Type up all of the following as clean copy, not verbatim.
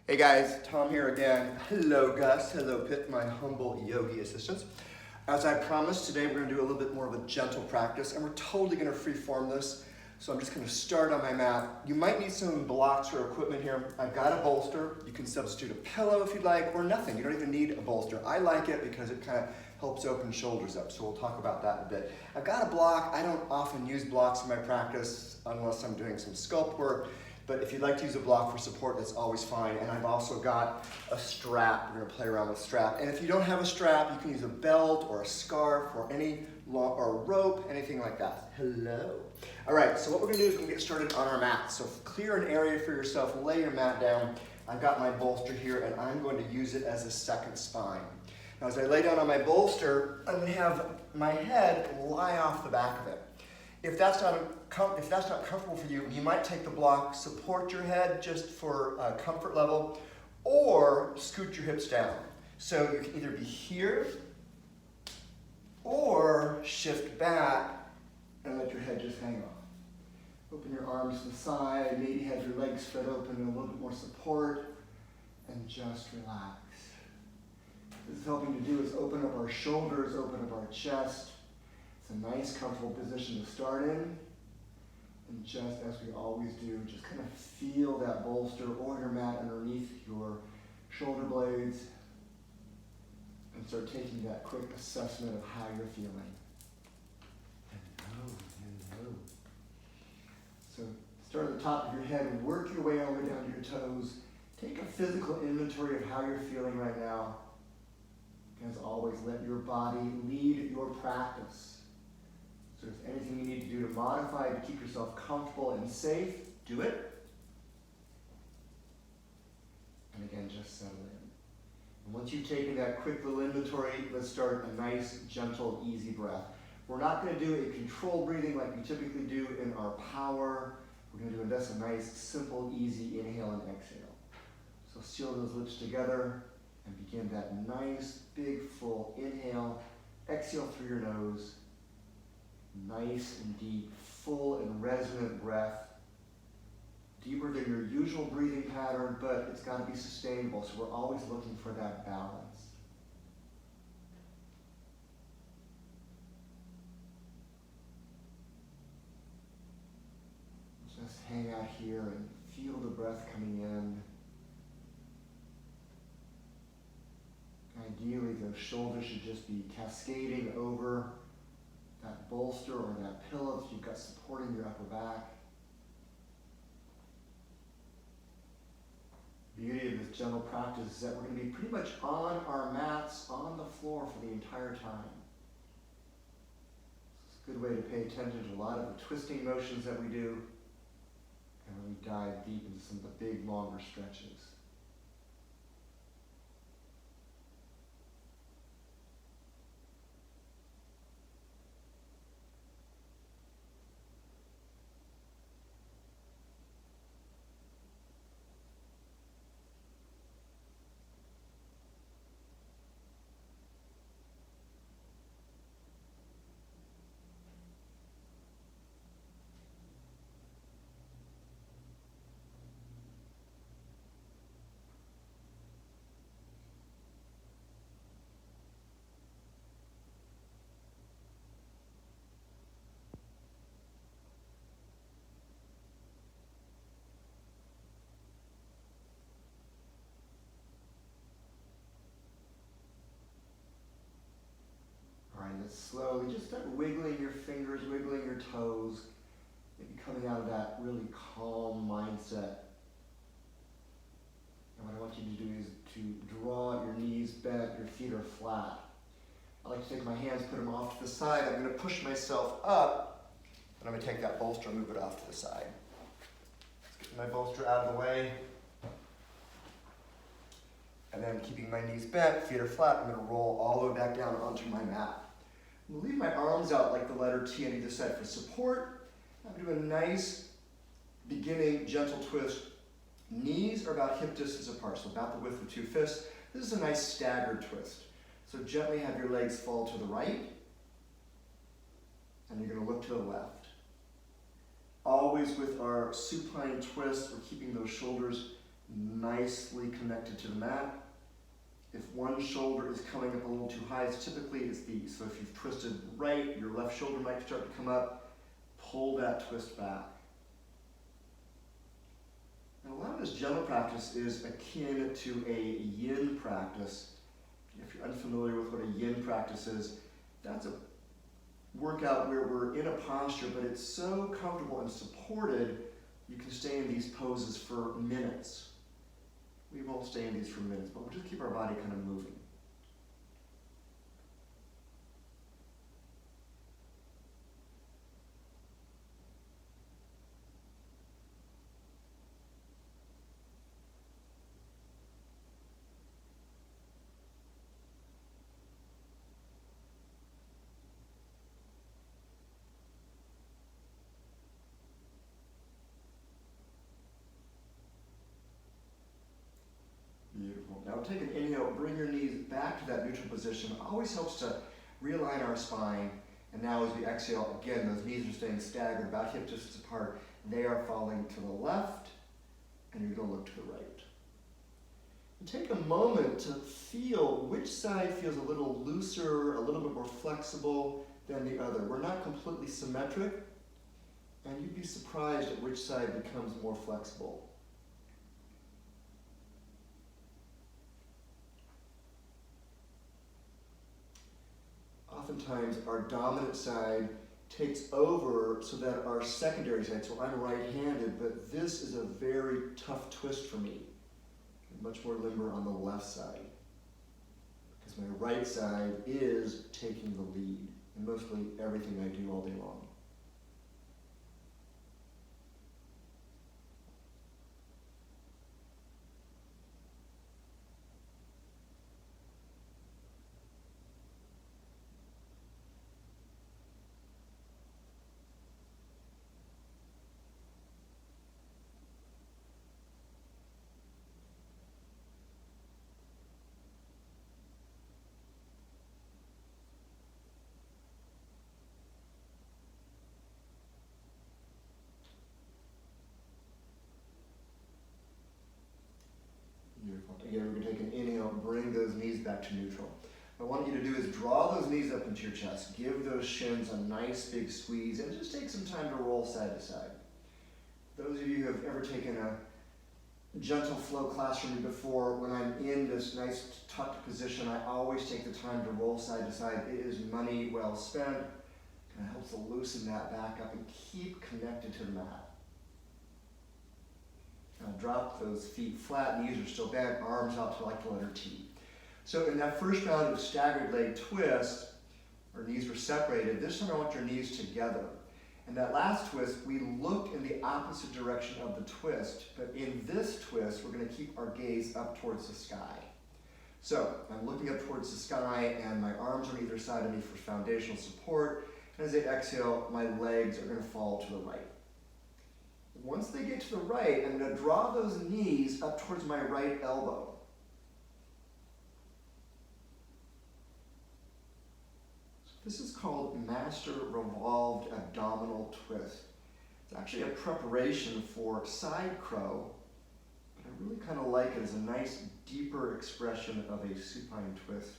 Hey guys, Tom here again. Hello Gus, hello Pip, my humble yogi assistants. As I promised, today we're going to do a little bit more of a gentle practice, and we're totally going to freeform this. So I'm just going to start on my mat. You might need some blocks or equipment here. I've got a bolster. You can substitute a pillow if you'd like, or nothing. You don't even need a bolster. I like it because it kind of helps open shoulders up, so we'll talk about that in a bit. I've got a block. I don't often use blocks in my practice unless I'm doing some sculpt work. But if you'd like to use a block for support, that's always fine. And I've also got a strap. We're going to play around with strap. And if you don't have a strap, you can use a belt or a scarf or or a rope, anything like that. Hello. All right, so what we're going to do is we're going to get started on our mat. So clear an area for yourself, lay your mat down. I've got my bolster here, and I'm going to use it as a second spine. Now, as I lay down on my bolster, I'm going to have my head lie off the back of it. If that's not comfortable for you, you might take the block, support your head just for comfort level, or scoot your hips down. So you can either be here, or shift back and let your head just hang off. Open your arms to the side, maybe have your legs spread open and a little bit more support, and just relax. What this is helping to do is open up our shoulders, open up our chest. It's a nice, comfortable position to start in. And just as we always do, just kind of feel that bolster or your mat underneath your shoulder blades and start taking that quick assessment of how you're feeling. Hello. So start at the top of your head and work your way all the way down to your toes. Take a physical inventory of how you're feeling right now. As always, let your body lead your practice. So if there's anything you need to do to modify to keep yourself comfortable and safe, do it. And again, just settle in. And once you've taken that quick little inventory, let's start a nice, gentle, easy breath. We're not going to do a controlled breathing like we typically do in our power. We're going to do just a nice, simple, easy inhale and exhale. So seal those lips together and begin that nice, big, full inhale. Exhale through your nose. Nice and deep, full and resonant breath. Deeper than your usual breathing pattern, but it's got to be sustainable, so we're always looking for that balance. Just hang out here and feel the breath coming in. Ideally, those shoulders should just be cascading over that bolster or that pillow that you've got supporting your upper back. The beauty of this gentle practice is that we're going to be pretty much on our mats, on the floor for the entire time. It's a good way to pay attention to a lot of the twisting motions that we do and really dive deep into some of the big, longer stretches. Let's slowly just start wiggling your fingers, wiggling your toes, maybe coming out of that really calm mindset. And what I want you to do is to draw your knees bent, your feet are flat. I like to take my hands, put them off to the side. I'm going to push myself up, and I'm going to take that bolster and move it off to the side. Let's get my bolster out of the way. And then keeping my knees bent, feet are flat, I'm going to roll all the way back down onto my mat. I'm going to leave my arms out like the letter T on either side for support. I'm going to do a nice beginning gentle twist. Knees are about hip distance apart, so about the width of two fists. This is a nice staggered twist. So gently have your legs fall to the right, and you're going to look to the left. Always with our supine twist, we're keeping those shoulders nicely connected to the mat. If one shoulder is coming up a little too high, typically it's these. So if you've twisted right, your left shoulder might start to come up. Pull that twist back. And a lot of this gentle practice is akin to a yin practice. If you're unfamiliar with what a yin practice is, that's a workout where we're in a posture, but it's so comfortable and supported, you can stay in these poses for minutes. We won't stay in these for minutes, but we'll just keep our body kind of moving. Beautiful. Now take an inhale, bring your knees back to that neutral position. It always helps to realign our spine. And now as we exhale, again, those knees are staying staggered, about hip distance apart. They are falling to the left, and you're going to look to the right. And take a moment to feel which side feels a little looser, a little bit more flexible than the other. We're not completely symmetric, and you'd be surprised at which side becomes more flexible. Oftentimes our dominant side takes over so that our secondary side, so I'm right-handed, but this is a very tough twist for me. I'm much more limber on the left side because my right side is taking the lead in mostly everything I do all day long. Beautiful. Again, we're going to take an inhale and bring those knees back to neutral. What I want you to do is draw those knees up into your chest. Give those shins a nice big squeeze and just take some time to roll side to side. Those of you who have ever taken a gentle flow class from me before, when I'm in this nice tucked position, I always take the time to roll side to side. It is money well spent. Kind of helps to loosen that back up and keep connected to the mat. Drop those feet flat, knees are still bent, arms out to like the letter T. So in that first round of staggered leg twist, our knees were separated. This time I want your knees together. And that last twist, we look in the opposite direction of the twist, but in this twist, we're going to keep our gaze up towards the sky. So I'm looking up towards the sky and my arms on either side of me for foundational support. And as I exhale, my legs are going to fall to the right. Once they get to the right, I'm going to draw those knees up towards my right elbow. So this is called Master Revolved Abdominal Twist. It's actually a preparation for side crow, but I really kind of like it as a nice, deeper expression of a supine twist.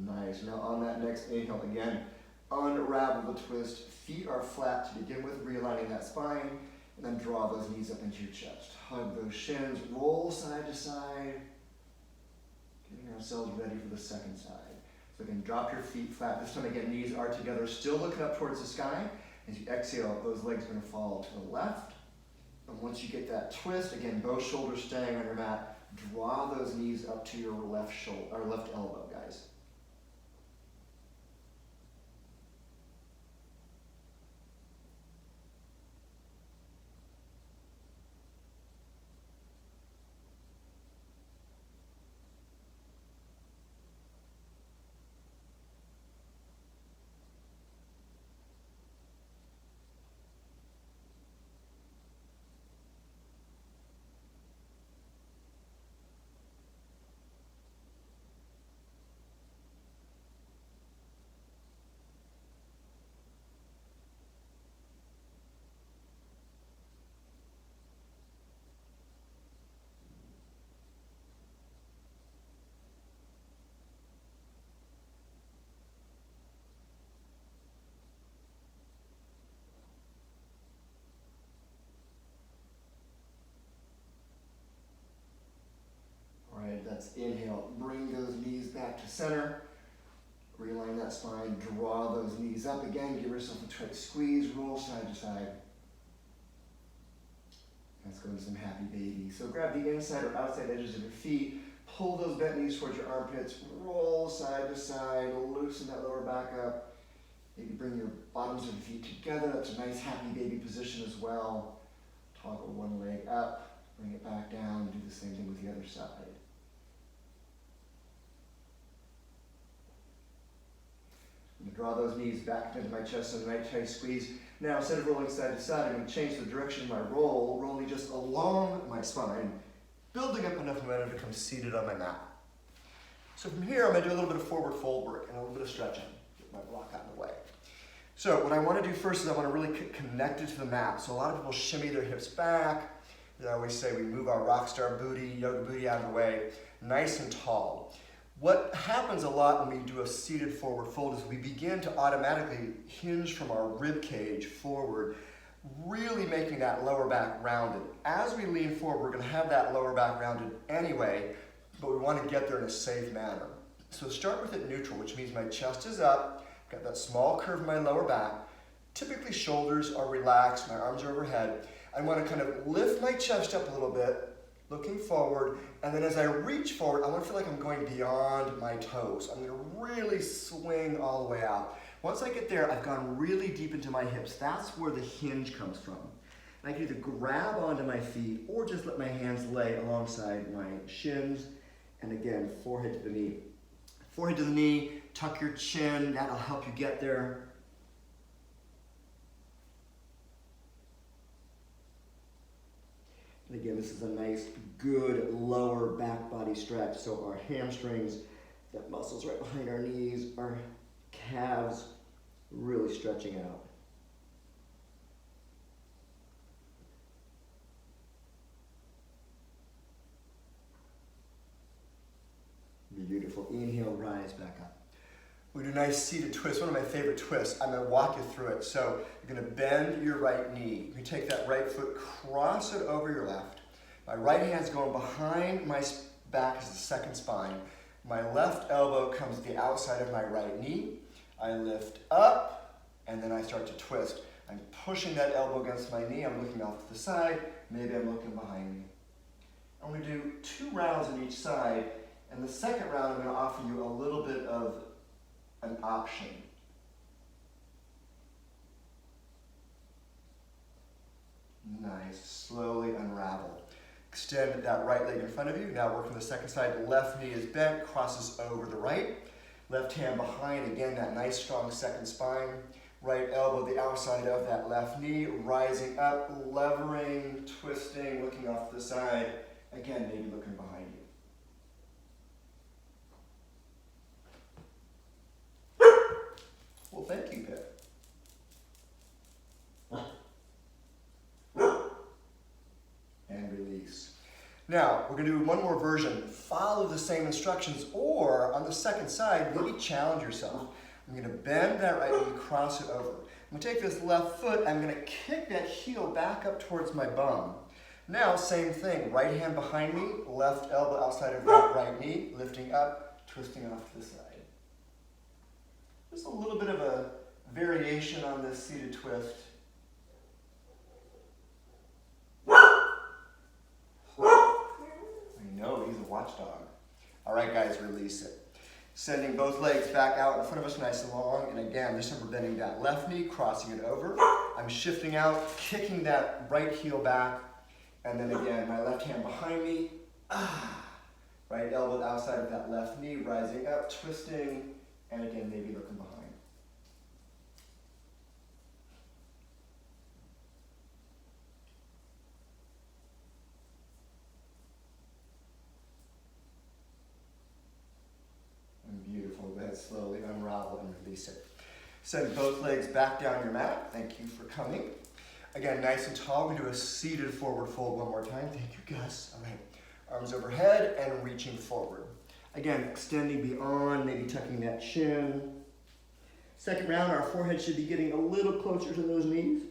Nice. Now on that next inhale, again, unravel the twist. Feet are flat to begin with, realigning that spine, and then draw those knees up into your chest. Hug those shins, roll side to side, getting ourselves ready for the second side. So again, drop your feet flat. This time again, knees are together, still looking up towards the sky. As you exhale, those legs are going to fall to the left. And once you get that twist, again, both shoulders staying on your mat, draw those knees up to your left shoulder or left elbow, guys. Let's inhale, bring those knees back to center. Realign that spine, draw those knees up again, give yourself a tight squeeze, roll side to side. Let's go into some happy baby. So grab the inside or outside edges of your feet, pull those bent knees towards your armpits, roll side to side, loosen that lower back up. Maybe bring your bottoms of your feet together. That's a nice happy baby position as well. Toggle one leg up, bring it back down, do the same thing with the other side. I'm going to draw those knees back into my chest and a nice tight squeeze. Now, instead of rolling side to side, I'm going to change the direction of my roll, rolling just along my spine, building up enough momentum to come seated on my mat. So from here, I'm going to do a little bit of forward fold work and a little bit of stretching. Get my block out of the way. So what I want to do first is I want to really get connected to the mat. So a lot of people shimmy their hips back. I always say we move our rock star booty, yoga booty out of the way, nice and tall. What happens a lot when we do a seated forward fold is we begin to automatically hinge from our rib cage forward, really making that lower back rounded. As we lean forward, we're going to have that lower back rounded anyway, but we want to get there in a safe manner. So start with it neutral, which means my chest is up, got that small curve in my lower back. Typically shoulders are relaxed, my arms are overhead. I want to kind of lift my chest up a little bit, looking forward, and then as I reach forward, I want to feel like I'm going beyond my toes. I'm going to really swing all the way out. Once I get there, I've gone really deep into my hips. That's where the hinge comes from. And I can either grab onto my feet or just let my hands lay alongside my shins. And again, forehead to the knee. Forehead to the knee, tuck your chin. That'll help you get there. And again, this is a nice, good lower back body stretch. So our hamstrings, that muscles right behind our knees, our calves, really stretching out. Beautiful. Inhale, rise back up. We do a nice seated twist, one of my favorite twists. I'm going to walk you through it. So you're going to bend your right knee. You take that right foot, cross it over your left. My right hand's going behind my back as the second spine. My left elbow comes to the outside of my right knee. I lift up, and then I start to twist. I'm pushing that elbow against my knee. I'm looking off to the side. Maybe I'm looking behind me. I'm going to do 2 rounds on each side. And the second round, I'm going to offer you a little bit of an option. Nice. Slowly unravel. Extend that right leg in front of you. Now work on the second side. Left knee is bent, crosses over the right. Left hand behind. Again, that nice, strong second spine. Right elbow, the outside of that left knee. Rising up, levering, twisting, looking off to the side. Again, maybe looking behind you. Well, thank you, Pip. And release. Now, we're going to do one more version. Follow the same instructions, or on the second side, maybe challenge yourself. I'm going to bend that right knee, cross it over. I'm going to take this left foot, I'm going to kick that heel back up towards my bum. Now, same thing. Right hand behind me, left elbow outside of that right knee, lifting up, twisting off to the side. Just a little bit of a variation on this seated twist. I know, he's a watchdog. All right, guys, release it. Sending both legs back out in front of us nice and long. And again, this time we're bending that left knee, crossing it over. I'm shifting out, kicking that right heel back. And then again, my left hand behind me. Right elbow outside of that left knee, rising up, twisting. And again, maybe looking behind. And beautiful. Go ahead, slowly unravel and release it. Send both legs back down your mat. Thank you for coming. Again, nice and tall. We do a seated forward fold one more time. Thank you, Gus. All right. Arms overhead and reaching forward. Again, extending beyond, maybe tucking that chin. Second round, our forehead should be getting a little closer to those knees.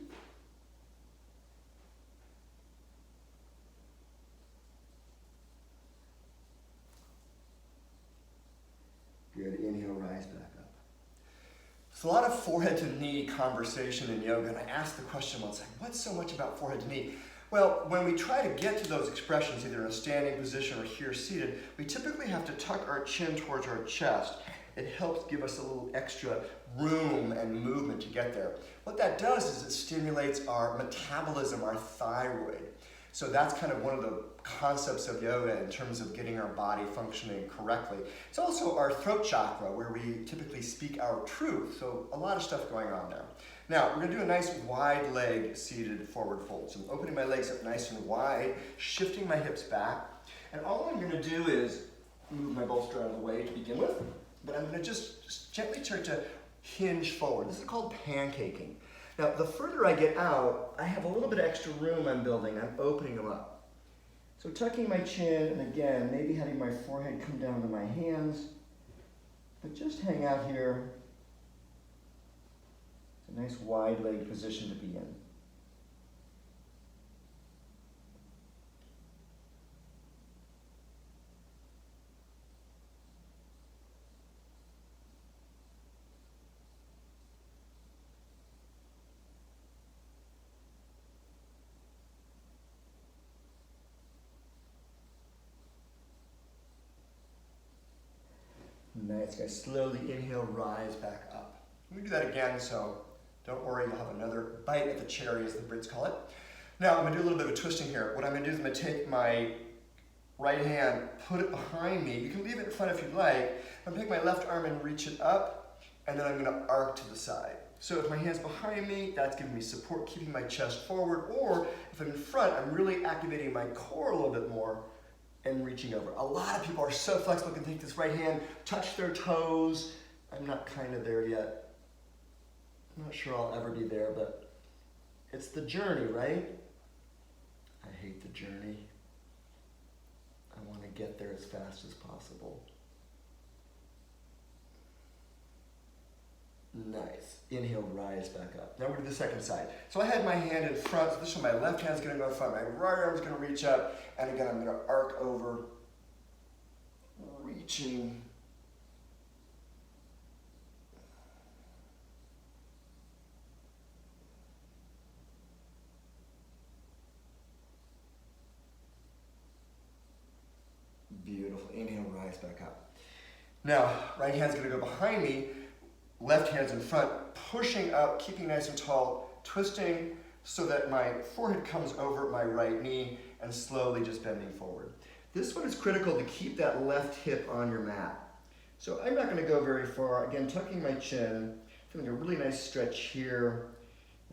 There's a lot of forehead to knee conversation in yoga, and I asked the question once, like, what's so much about forehead to knee? Well, when we try to get to those expressions, either in a standing position or here seated, we typically have to tuck our chin towards our chest. It helps give us a little extra room and movement to get there. What that does is it stimulates our metabolism, our thyroid. So that's kind of one of the concepts of yoga in terms of getting our body functioning correctly. It's also our throat chakra where we typically speak our truth. So a lot of stuff going on there. Now, we're gonna do a nice wide leg seated forward fold. So I'm opening my legs up nice and wide, shifting my hips back. And all I'm gonna do is move my bolster out of the way to begin with, but I'm gonna just gently start to hinge forward. This is called pancaking. Now, the further I get out, I have a little bit of extra room I'm building. I'm opening them up. So tucking my chin, and again, maybe having my forehead come down to my hands, but just hang out here. It's a nice wide leg position to be in. Nice, guys. Slowly inhale, rise back up. Let me do that again, so don't worry, you'll have another bite at the cherry, as the Brits call it. Now, I'm gonna do a little bit of a twisting here. What I'm gonna do is I'm gonna take my right hand, put it behind me. You can leave it in front if you'd like. I'm gonna take my left arm and reach it up, and then I'm gonna arc to the side. So if my hand's behind me, that's giving me support, keeping my chest forward, or if I'm in front, I'm really activating my core a little bit more and reaching over. A lot of people are so flexible, can take this right hand, touch their toes. I'm not kind of there yet. I'm not sure I'll ever be there, but it's the journey, right? I hate the journey. I want to get there as fast as possible. Nice. Inhale, rise back up. Now we're to the second side. So I had my hand in front, so this one, my left hand's gonna go in front, my right arm's gonna reach up, and again, I'm gonna arc over, reaching. Beautiful. Inhale, rise back up. Now, right hand's gonna go behind me, left hand's in front, pushing up, keeping nice and tall, twisting so that my forehead comes over my right knee and slowly just bending forward. This one is critical to keep that left hip on your mat. So I'm not gonna go very far. Again, tucking my chin, feeling a really nice stretch here,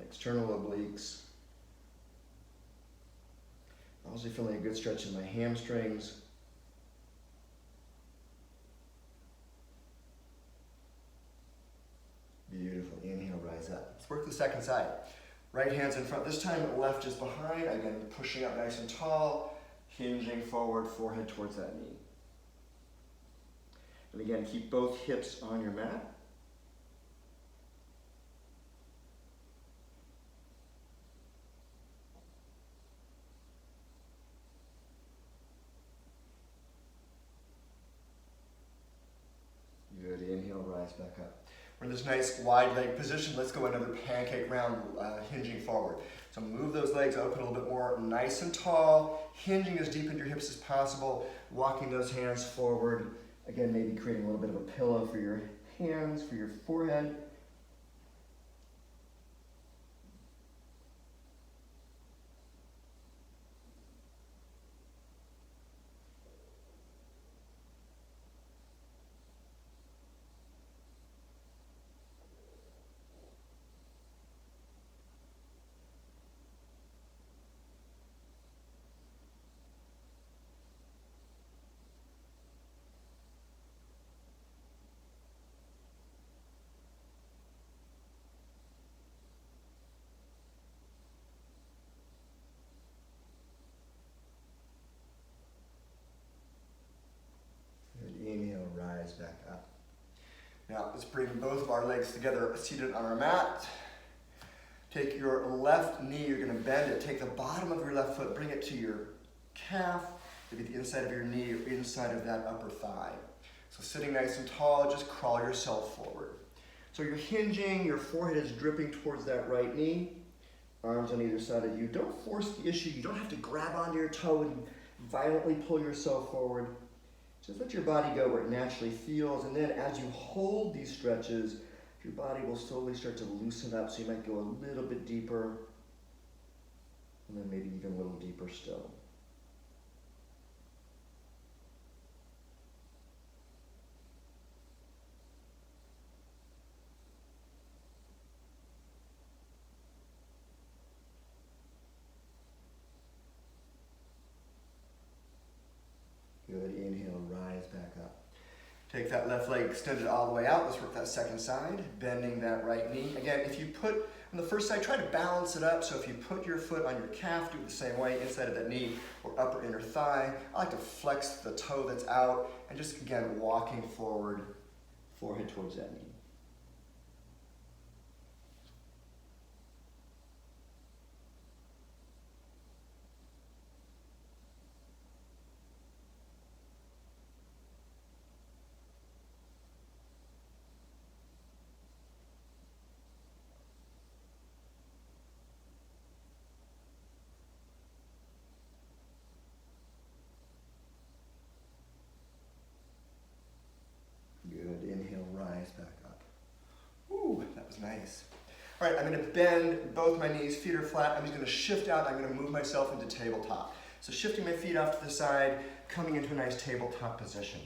external obliques. Also feeling a good stretch in my hamstrings. Beautiful. Inhale, rise up. Let's work the second side. Right hand's in front. This time, left is behind. Again, pushing up nice and tall, hinging forward, forehead towards that knee. And again, keep both hips on your mat. Good. Inhale, rise back up. We're in this nice wide leg position. Let's go another pancake round, hinging forward. So move those legs open a little bit more, nice and tall, hinging as deep into your hips as possible, walking those hands forward. Again, maybe creating a little bit of a pillow for your hands, for your forehead. Back up. Now let's bring both of our legs together, seated on our mat. Take your left knee, you're going to bend it. Take the bottom of your left foot, bring it to your calf, maybe the inside of your knee or inside of that upper thigh. So sitting nice and tall, just crawl yourself forward. So So you're hinging, your forehead is dripping towards that right knee, arms on either side of you. Don't force the issue. You don't have to grab onto your toe and violently pull yourself forward. Just let your body go where it naturally feels, and then as you hold these stretches, your body will slowly start to loosen up, so you might go a little bit deeper, and then maybe even a little deeper still. Good, inhale, rise back up. Take that left leg extended all the way out. Let's work that second side, bending that right knee. Again, if you put, on the first side, try to balance it up. So if you put your foot on your calf, do it the same way, inside of that knee or upper inner thigh. I like to flex the toe that's out and just, again, walking forward, forehead towards that knee. Good, inhale, rise back up. Ooh, that was nice. All right, I'm gonna bend both my knees, feet are flat. I'm just gonna shift out, I'm gonna move myself into tabletop. So shifting my feet off to the side, coming into a nice tabletop position.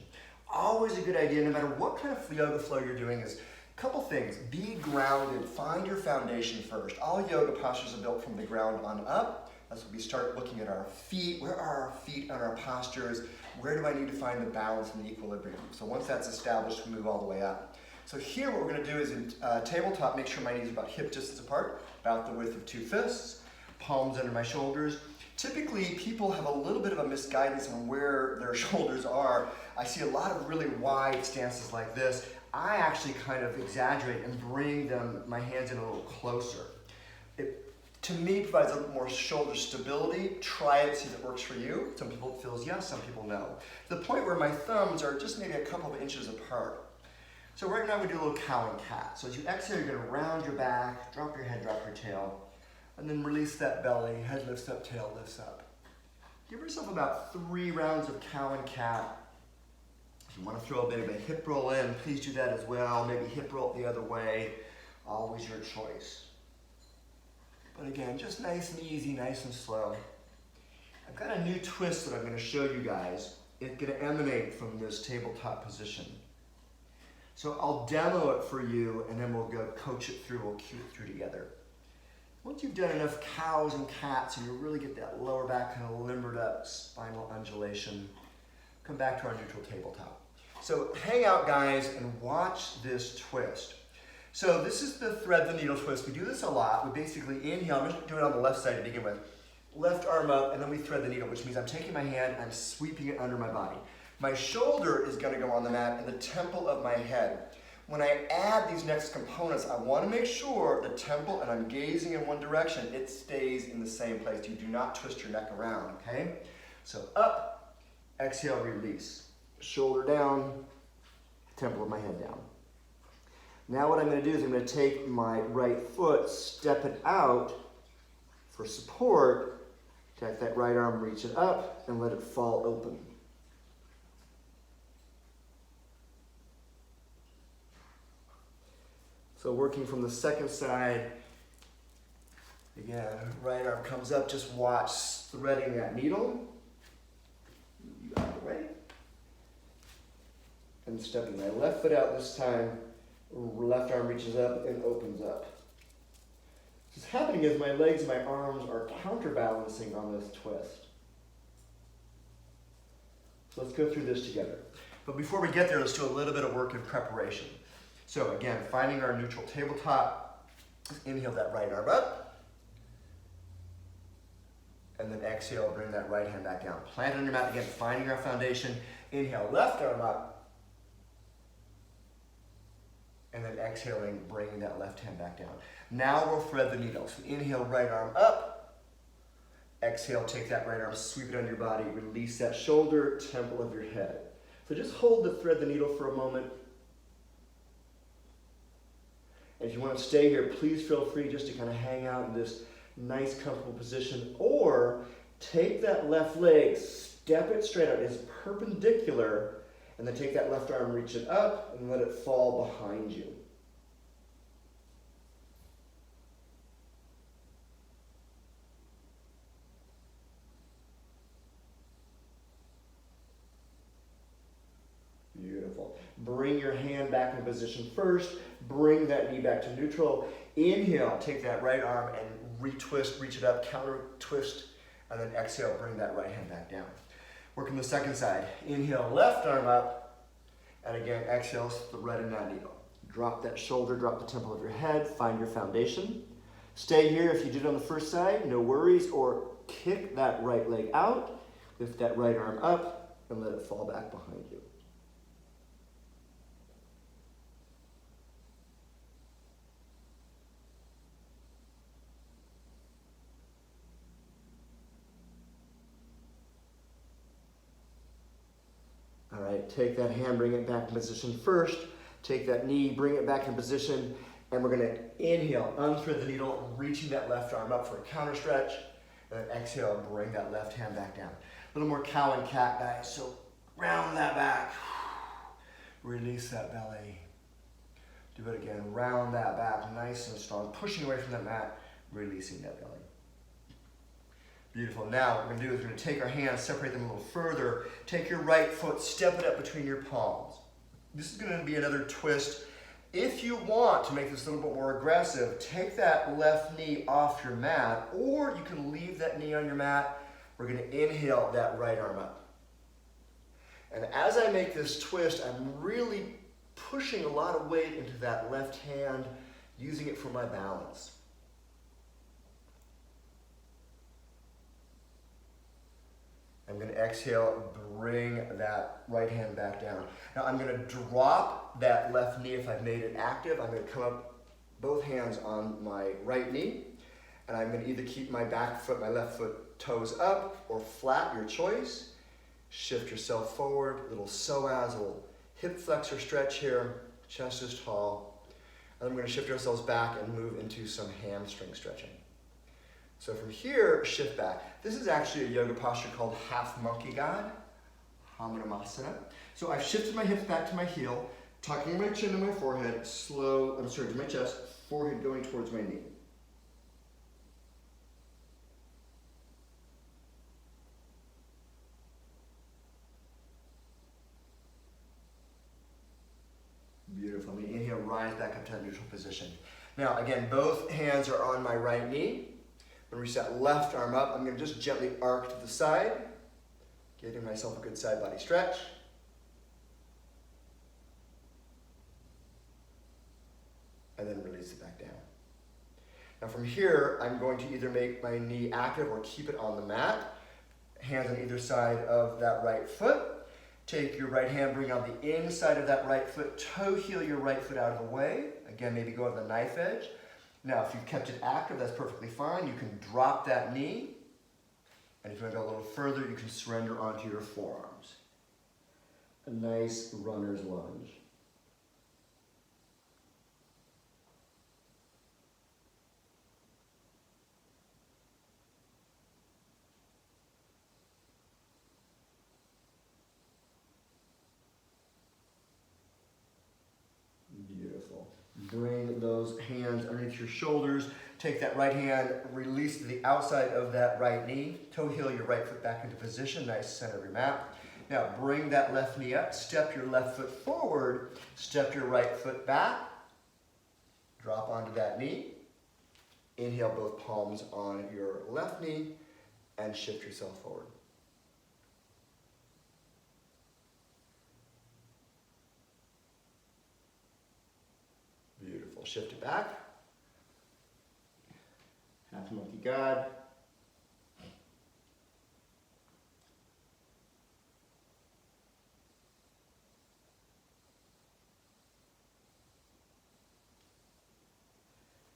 Always a good idea, no matter what kind of yoga flow you're doing, is a couple things. Be grounded, find your foundation first. All yoga postures are built from the ground on up. That's when we start looking at our feet. Where are our feet on our postures? Where do I need to find the balance and the equilibrium? So once that's established, we move all the way up. So here what we're gonna do is in tabletop, make sure my knees are about hip distance apart, about the width of 2 fists, palms under my shoulders. Typically, people have a little bit of a misguidance on where their shoulders are. I see a lot of really wide stances like this. I actually kind of exaggerate and bring my hands in a little closer. It, to me, provides a little more shoulder stability. Try it, see if it works for you. Some people it feels yes, some people no. To the point where my thumbs are just maybe a couple of inches apart. So right now we do a little cow and cat. So as you exhale, you're gonna round your back, drop your head, drop your tail, and then release that belly. Head lifts up, tail lifts up. Give yourself about 3 rounds of cow and cat. If you want to throw a bit of a hip roll in, please do that as well. Maybe hip roll the other way. Always your choice. But again, just nice and easy, nice and slow. I've got a new twist that I'm going to show you guys. It's going to emanate from this tabletop position. So I'll demo it for you, and then we'll go coach it through, we'll cue it through together. Once you've done enough cows and cats, and you really get that lower back kind of limbered up, spinal undulation, come back to our neutral tabletop. So hang out, guys, and watch this twist. So this is the thread the needle twist. We do this a lot. We basically inhale. I'm just doing it on the left side to begin with. Left arm up, and then we thread the needle, which means I'm taking my hand, I'm sweeping it under my body. My shoulder is gonna go on the mat and the temple of my head. When I add these next components, I wanna make sure the temple, and I'm gazing in one direction, it stays in the same place. You do not twist your neck around, okay? So up, exhale, release. Shoulder down, temple of my head down. Now what I'm gonna do is I'm gonna take my right foot, step it out for support, take that right arm, reach it up, and let it fall open. So working from the second side, again, right arm comes up, just watch threading that needle. You out of the way. And stepping my left foot out this time, left arm reaches up and opens up. What's happening is my legs and my arms are counterbalancing on this twist. So let's go through this together. But before we get there, let's do a little bit of work in preparation. So again, finding our neutral tabletop, inhale that right arm up, and then exhale, bring that right hand back down. Plant on your mat again, finding our foundation. Inhale, left arm up, and then exhaling, bringing that left hand back down. Now we'll thread the needle. So inhale, right arm up, exhale, take that right arm, sweep it on your body, release that shoulder, temple of your head. So just hold the thread the needle for a moment. And if you want to stay here, please feel free just to kind of hang out in this nice, comfortable position, or take that left leg, step it straight out. It's perpendicular, and then take that left arm, reach it up, and let it fall behind you. Beautiful. Bring your hand back in position first. Bring that knee back to neutral. Inhale, take that right arm and retwist, reach it up, counter twist, and then exhale, bring that right hand back down. Working the second side. Inhale, left arm up, and again, exhale, thread in that needle. Drop that shoulder, drop the temple of your head, find your foundation. Stay here if you did on the first side, no worries, or kick that right leg out, lift that right arm up, and let it fall back behind you. All right, take that hand, bring it back in position first. Take that knee, bring it back in position, and we're gonna inhale, unthread the needle, reaching that left arm up for a counter stretch, and then exhale, bring that left hand back down. A little more cow and cat, guys, so round that back. Release that belly. Do it again, round that back, nice and strong, pushing away from that mat, releasing that belly. Beautiful. Now what we're going to do is we're going to take our hands, separate them a little further. Take your right foot, step it up between your palms. This is going to be another twist. If you want to make this a little bit more aggressive, take that left knee off your mat, or you can leave that knee on your mat. We're going to inhale that right arm up. And as I make this twist, I'm really pushing a lot of weight into that left hand, using it for my balance. I'm going to exhale, bring that right hand back down. Now I'm going to drop that left knee if I've made it active. I'm going to come up, both hands on my right knee, and I'm going to either keep my back foot, my left foot toes up or flat, your choice. Shift yourself forward, little psoas, a little hip flexor stretch here, chest is tall. And then we're going to shift ourselves back and move into some hamstring stretching. So from here, shift back. This is actually a yoga posture called half monkey god, Namaste. So I've shifted my hips back to my heel, tucking my chin to my forehead, to my chest, forehead going towards my knee. Beautiful. I'm going to inhale, rise back up to that neutral position. Now again, both hands are on my right knee. I'm going to reach that left arm up. I'm going to just gently arc to the side, giving myself a good side body stretch. And then release it back down. Now from here, I'm going to either make my knee active or keep it on the mat. Hands on either side of that right foot. Take your right hand, bring on the inside of that right foot, toe heel your right foot out of the way. Again, maybe go at the knife edge. Now, if you've kept it active, that's perfectly fine. You can drop that knee. And if you want to go a little further, you can surrender onto your forearms. A nice runner's lunge. Bring those hands underneath your shoulders. Take that right hand, release to the outside of that right knee. Toe heel your right foot back into position, nice center of your mat. Now bring that left knee up, step your left foot forward, step your right foot back, drop onto that knee. Inhale both palms on your left knee and shift yourself forward. Beautiful. Shift it back. Half monkey god.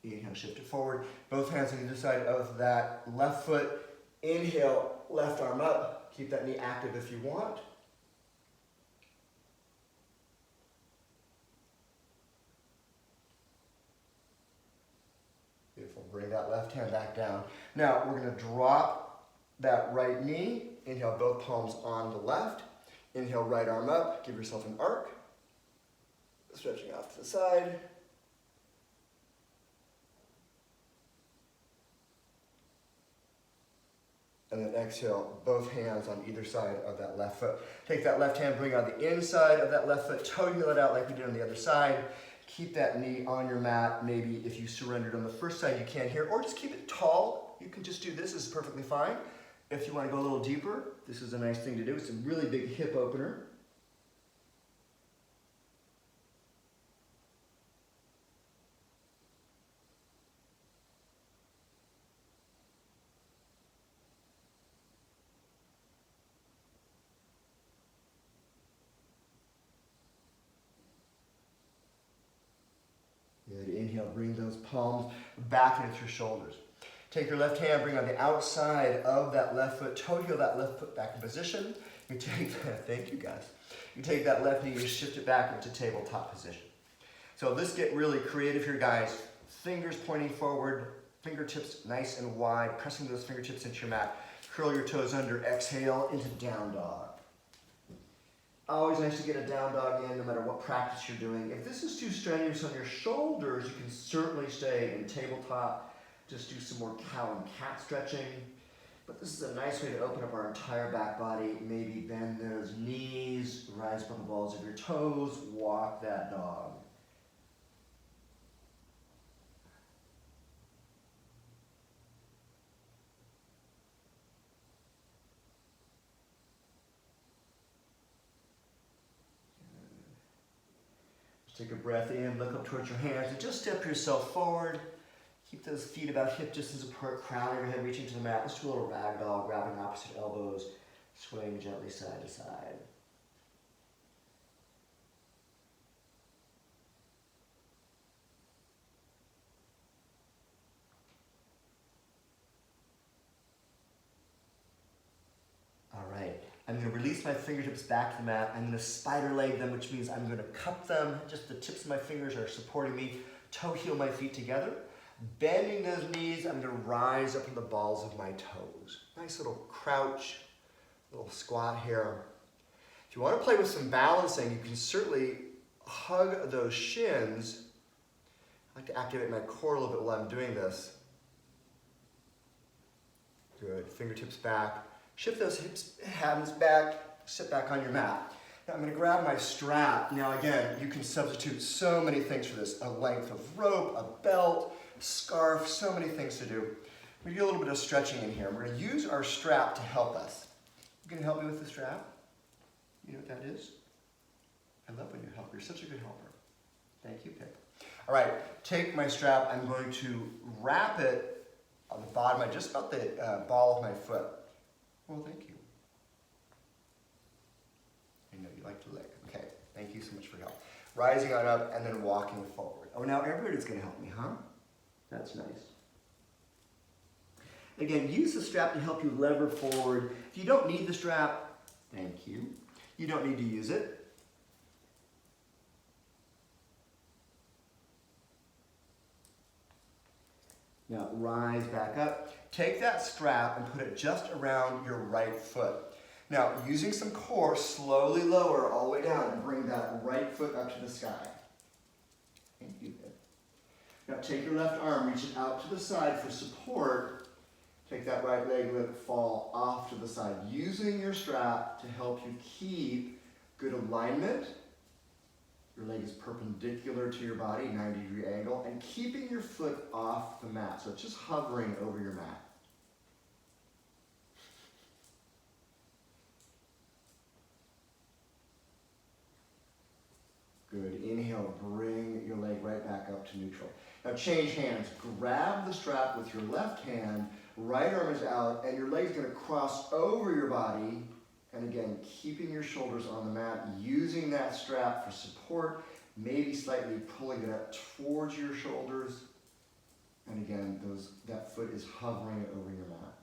Inhale, shift it forward. Both hands on either side of that left foot. Inhale, left arm up. Keep that knee active if you want. bring that left hand back down. Now we're going to drop that right knee. Inhale, both palms on the left. Inhale, right arm up. Give yourself an arc. Stretching off to the side. And then exhale, both hands on either side of that left foot. Take that left hand, bring on the inside of that left foot, toe heel it out like we did on the other side. Keep that knee on your mat. Maybe if you surrendered on the first side, you can here, or just keep it tall. You can just do this, this is perfectly fine. If you want to go a little deeper, this is a nice thing to do. It's a really big hip opener. Good. Inhale, bring those palms back into your shoulders. Take your left hand, bring on the outside of that left foot, toe heel that left foot back in position. You take that, thank you guys. You take that left knee, you shift it back into tabletop position. So let's get really creative here, guys. Fingers pointing forward, fingertips nice and wide, pressing those fingertips into your mat. Curl your toes under, exhale into down dog. Always nice to get a down dog in no matter what practice you're doing. If this is too strenuous on your shoulders, you can certainly stay in tabletop. Just do some more cow and cat stretching. But this is a nice way to open up our entire back body. Maybe bend those knees, rise up on the balls of your toes, walk that dog. Take a breath in, look up towards your hands, and just step yourself forward. Keep those feet about hip distance apart, crown of your head reaching to the mat. Let's do a little ragdoll, grabbing opposite elbows, swaying gently side to side. All right. I'm going to release my fingertips back to the mat. I'm going to spider leg them, which means I'm going to cup them. Just the tips of my fingers are supporting me. Toe heel my feet together. Bending those knees, I'm going to rise up on the balls of my toes. Nice little crouch, little squat here. If you want to play with some balancing, you can certainly hug those shins. I like to activate my core a little bit while I'm doing this. Good. Fingertips back. Shift those hips, hands back, sit back on your mat. Now I'm going to grab my strap. Now again, you can substitute so many things for this. A length of rope, a belt, scarf, so many things to do. We do a little bit of stretching in here. We're going to use our strap to help us. You going to help me with the strap? You know what that is? I love when you help. You're such a good helper. Thank you, Pip. All right, take my strap. I'm going to wrap it on the bottom, just about the ball of my foot. Well, thank you. I know you like to lick. Okay, thank you so much for your help. Rising on up and then walking forward. Oh, now everybody's going to help me, huh? That's nice. Again, use the strap to help you lever forward. If you don't need the strap, thank you. You don't need to use it. Now rise back up. Take that strap and put it just around your right foot. Now, using some core, slowly lower all the way down and bring that right foot up to the sky. Thank you. Now take your left arm, reach it out to the side for support. Take that right leg, let it fall off to the side. Using your strap to help you keep good alignment. Your leg is perpendicular to your body, 90-degree angle, and keeping your foot off the mat. So it's just hovering over your mat. Good. Inhale, bring your leg right back up to neutral. Now change hands. Grab the strap with your left hand, right arm is out, and your leg's going to cross over your body. And again, keeping your shoulders on the mat, using that strap for support, maybe slightly pulling it up towards your shoulders. And again, that foot is hovering over your mat.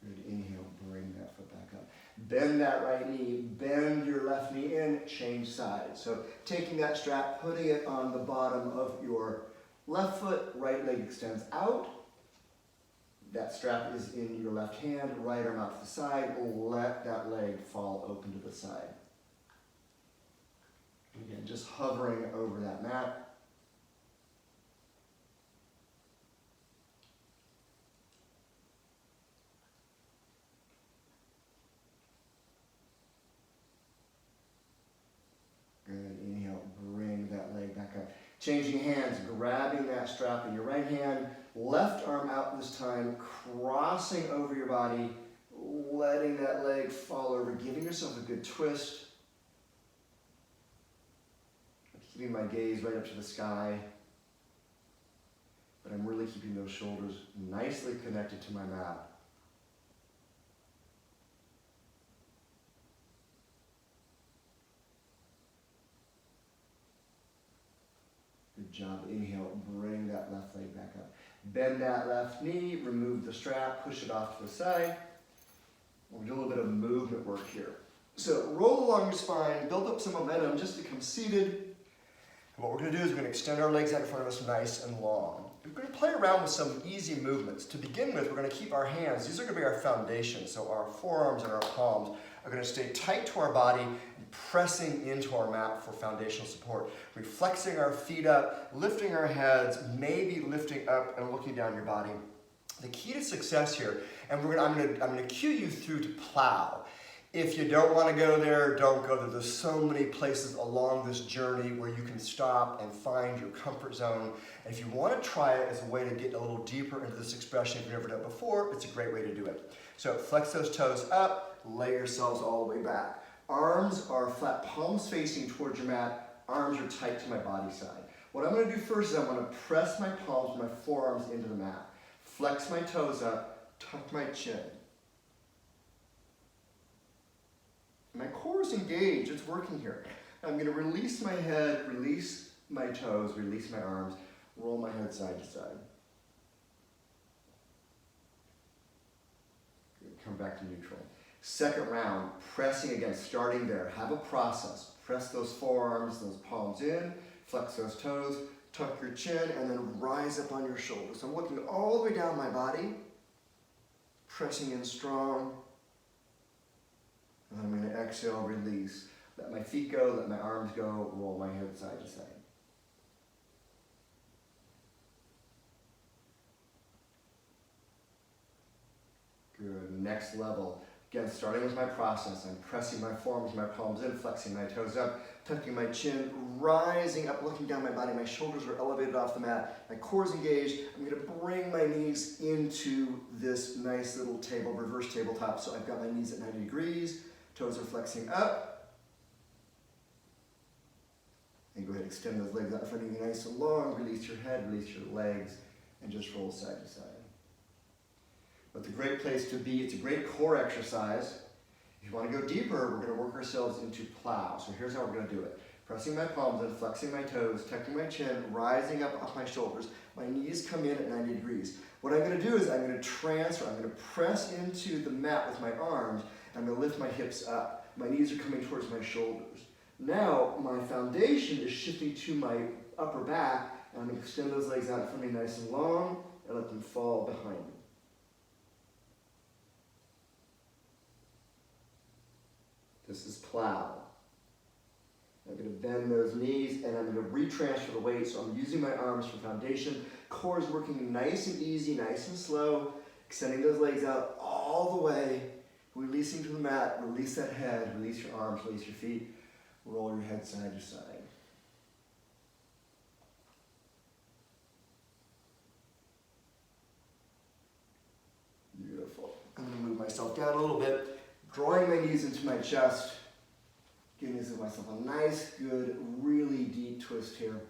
Good. Inhale, bring that foot back up. bend that right knee, bend your left knee in, change sides. So taking that strap, putting it on the bottom of your left foot, right leg extends out. That strap is in your left hand, right arm out to the side. Let that leg fall open to the side. Again, just hovering over that mat. Good, inhale, bring that leg back up. Changing hands, grabbing that strap in your right hand, left arm out this time, crossing over your body, letting that leg fall over, giving yourself a good twist. Keeping my gaze right up to the sky, but I'm really keeping those shoulders nicely connected to my mat. Good job. Inhale, bring that left leg back up. Bend that left knee, remove the strap, push it off to the side. We'll do a little bit of movement work here. So roll along your spine, build up some momentum, just become seated. And what we're going to do is we're going to extend our legs out in front of us nice and long. We're going to play around with some easy movements. To begin with, we're going to keep our hands. These are going to be our foundation. So our forearms and our palms are going to stay tight to our body and pressing into our mat for foundational support. We're flexing our feet up, lifting our heads, maybe lifting up and looking down your body. The key to success here, and I'm going to cue you through to plow. If you don't want to go there, don't go there. There's so many places along this journey where you can stop and find your comfort zone. And if you want to try it as a way to get a little deeper into this expression if you've never done it before, it's a great way to do it. So flex those toes up, lay yourselves all the way back. Arms are flat, palms facing towards your mat, arms are tight to my body side. What I'm going to do first is I'm going to press my palms, my forearms into the mat. Flex my toes up, tuck my chin. My core is engaged, it's working here. I'm going to release my head, release my toes, release my arms, roll my head side to side. Good. Come back to neutral. Second round, pressing again, starting there. Have a process. Press those forearms, those palms in, flex those toes, tuck your chin, and then rise up on your shoulders. So I'm looking all the way down my body, pressing in strong. And I'm going to exhale, release. Let my feet go, let my arms go, roll my head side to side. Good. Next level. Again, starting with my process. I'm pressing my forearms, my palms in, flexing my toes up, tucking my chin, rising up, looking down my body. My shoulders are elevated off the mat. My core is engaged. I'm going to bring my knees into this nice little table, reverse tabletop. So I've got my knees at 90 degrees. Toes are flexing up. And go ahead and extend those legs out in front of you nice and long. Release your head, release your legs, and just roll side to side. But it's a great place to be. It's a great core exercise. If you want to go deeper, we're going to work ourselves into plow. So here's how we're going to do it. Pressing my palms in, flexing my toes, tucking my chin, rising up off my shoulders. My knees come in at 90 degrees. What I'm going to do is I'm going to transfer. I'm going to press into the mat with my arms. I'm going to lift my hips up. My knees are coming towards my shoulders. Now, my foundation is shifting to my upper back, and I'm going to extend those legs out in front of me nice and long, and let them fall behind me. This is plow. I'm going to bend those knees, and I'm going to retransfer the weight, so I'm using my arms for foundation. Core is working nice and easy, nice and slow, extending those legs out all the way. Releasing to the mat, release that head, release your arms, release your feet, roll your head side to side. Beautiful. I'm going to move myself down a little bit, drawing my knees into my chest, giving myself a nice, good, really deep twist here.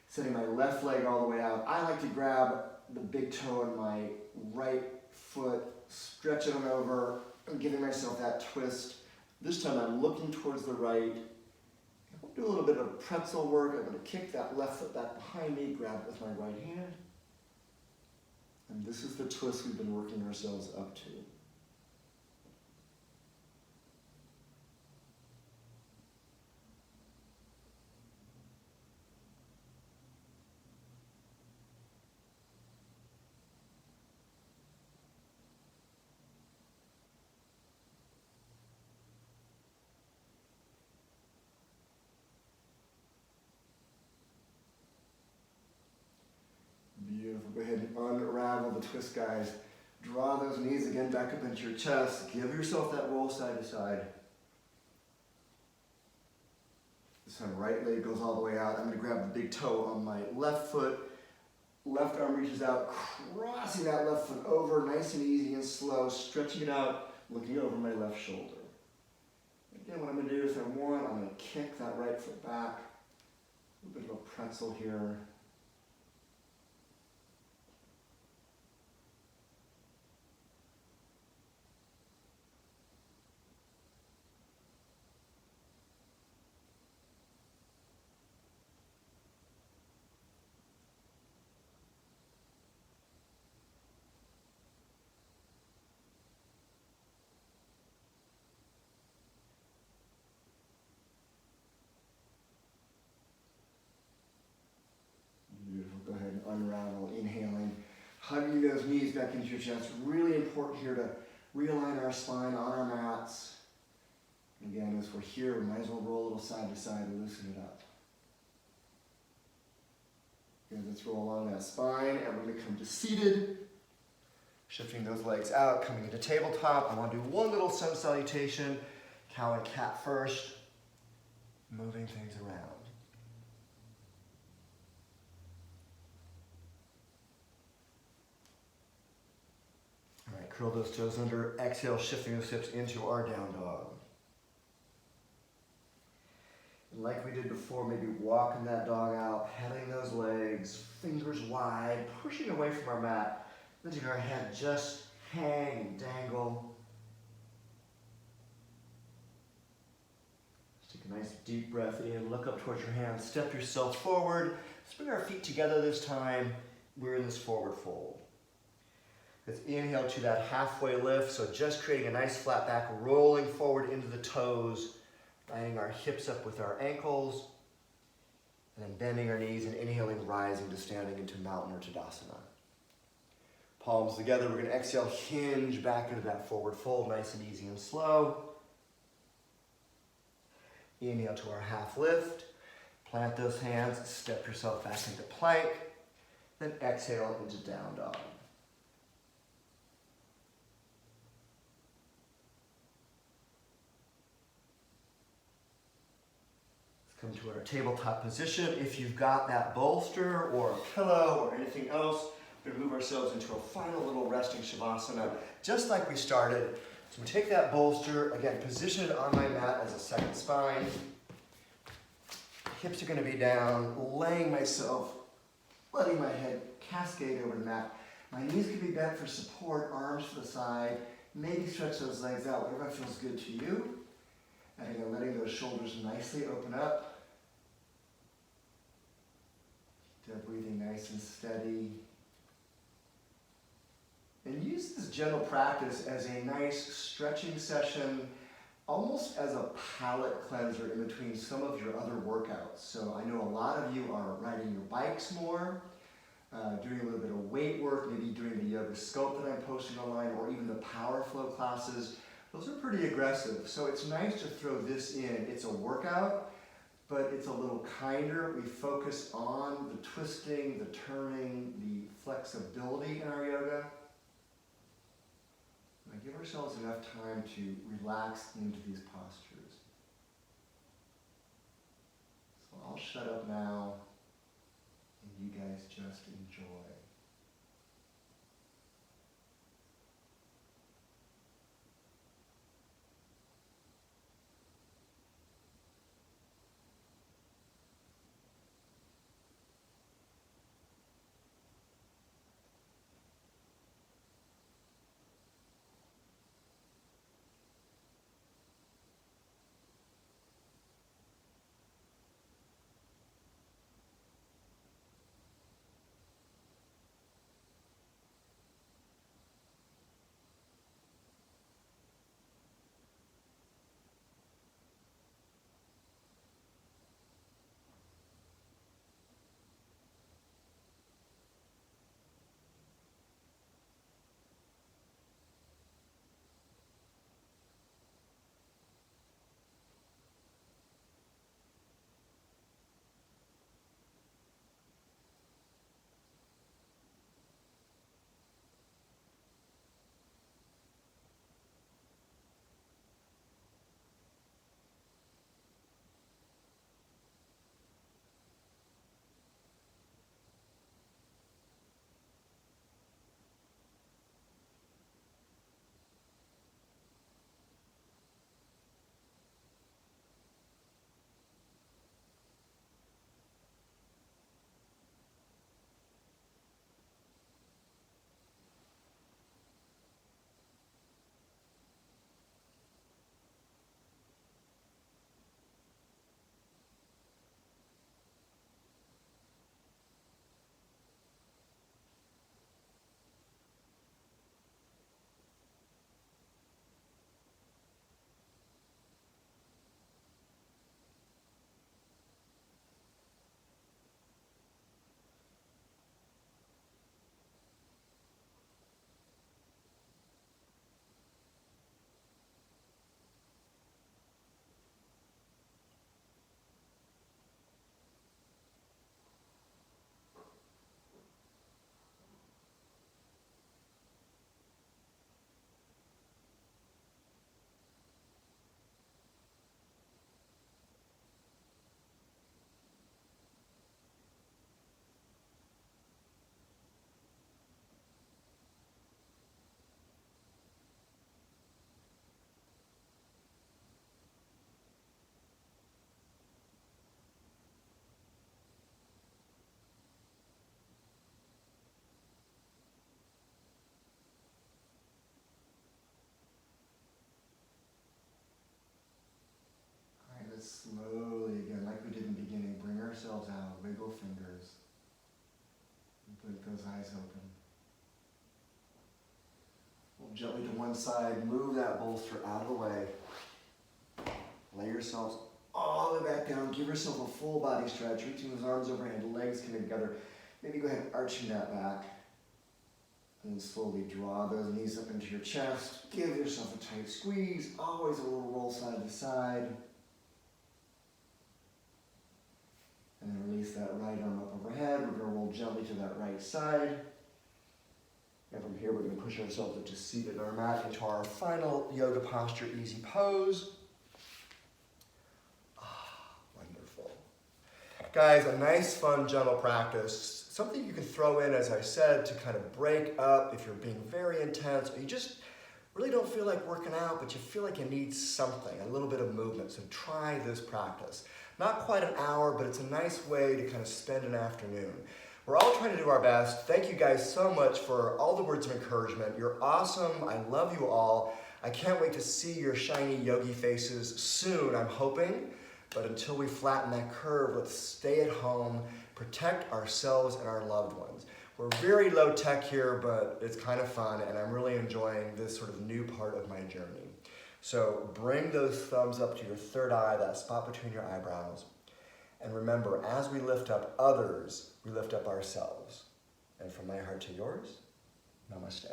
Setting my left leg all the way out. I like to grab the big toe on my right foot, stretch it on over. I'm giving myself that twist. This time I'm looking towards the right. I'll do a little bit of pretzel work. I'm going to kick that left foot back behind me, grab it with my right hand. And this is the twist we've been working ourselves up to. unravel the twist, guys. Draw those knees again back up into your chest. Give yourself that roll side to side. This time, right leg goes all the way out. I'm going to grab the big toe on my left foot. Left arm reaches out, crossing that left foot over, nice and easy and slow, stretching it out, looking over my left shoulder. Again, what I'm going to do is I'm going to kick that right foot back. A little bit of a pretzel here. Go ahead and unravel, inhaling, hugging those knees back into your chest. Really important here to realign our spine on our mats. Again, as we're here, we might as well roll a little side to side and loosen it up. Good, let's roll along that spine, and we're going to come to seated. Shifting those legs out, coming into tabletop. I want to do one little sun salutation, cow and cat first, moving things around. Curl those toes under, exhale, shifting those hips into our down dog. And like we did before, maybe walking that dog out, pedaling those legs, fingers wide, pushing away from our mat, letting our head just hang and dangle. Just take a nice deep breath in, look up towards your hands, step yourself forward. Let's bring our feet together this time. We're in this forward fold. Let's inhale to that halfway lift, so just creating a nice flat back, rolling forward into the toes, lining our hips up with our ankles, and then bending our knees and inhaling, rising to standing into mountain or Tadasana. Palms together, we're going to exhale, hinge back into that forward fold, nice and easy and slow. Inhale to our half lift, plant those hands, step yourself back into plank, then exhale into down dog. Come to our tabletop position. If you've got that bolster or a pillow or anything else, we're going to move ourselves into a final little resting Shavasana, just like we started. So we take that bolster, again, position it on my mat as a second spine. Hips are going to be down, laying myself, letting my head cascade over the mat. My knees can be bent for support, arms to the side. Maybe stretch those legs out, whatever feels good to you. And again, letting those shoulders nicely open up. Keep breathing nice and steady. And use this gentle practice as a nice stretching session, almost as a palate cleanser in between some of your other workouts. So I know a lot of you are riding your bikes more, doing a little bit of weight work, maybe doing the yoga sculpt that I'm posting online, or even the power flow classes. Those are pretty aggressive, so it's nice to throw this in. It's a workout, but it's a little kinder. We focus on the twisting, the turning, the flexibility in our yoga. And give ourselves enough time to relax into these postures. So I'll shut up now, and you guys just enjoy. one side, move that bolster out of the way. Lay yourselves all the way back down. Give yourself a full body stretch, reaching those arms overhand, legs coming together. Maybe go ahead and arching that back. And then slowly draw those knees up into your chest. Give yourself a tight squeeze. Always a little roll side to side. And then release that right arm up overhead. We're going to roll gently to that right side. And from here, we're going to push ourselves up to seated on our mat into our final yoga posture, easy pose. Wonderful. Guys, a nice, fun, gentle practice. Something you can throw in, as I said, to kind of break up if you're being very intense, or you just really don't feel like working out, but you feel like you need something, a little bit of movement. So try this practice. Not quite an hour, but it's a nice way to kind of spend an afternoon. We're all trying to do our best. Thank you guys so much for all the words of encouragement. You're awesome. I love you all. I can't wait to see your shiny yogi faces soon, I'm hoping. But until we flatten that curve, let's stay at home, protect ourselves and our loved ones. We're very low tech here, but it's kind of fun, and I'm really enjoying this sort of new part of my journey. So bring those thumbs up to your third eye, that spot between your eyebrows. And remember, as we lift up others, we lift up ourselves. And from my heart to yours, namaste.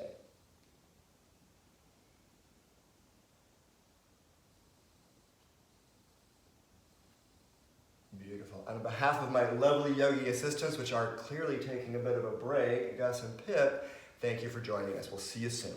Beautiful. On behalf of my lovely yogi assistants, which are clearly taking a bit of a break, Gus and Pip, thank you for joining us. We'll see you soon.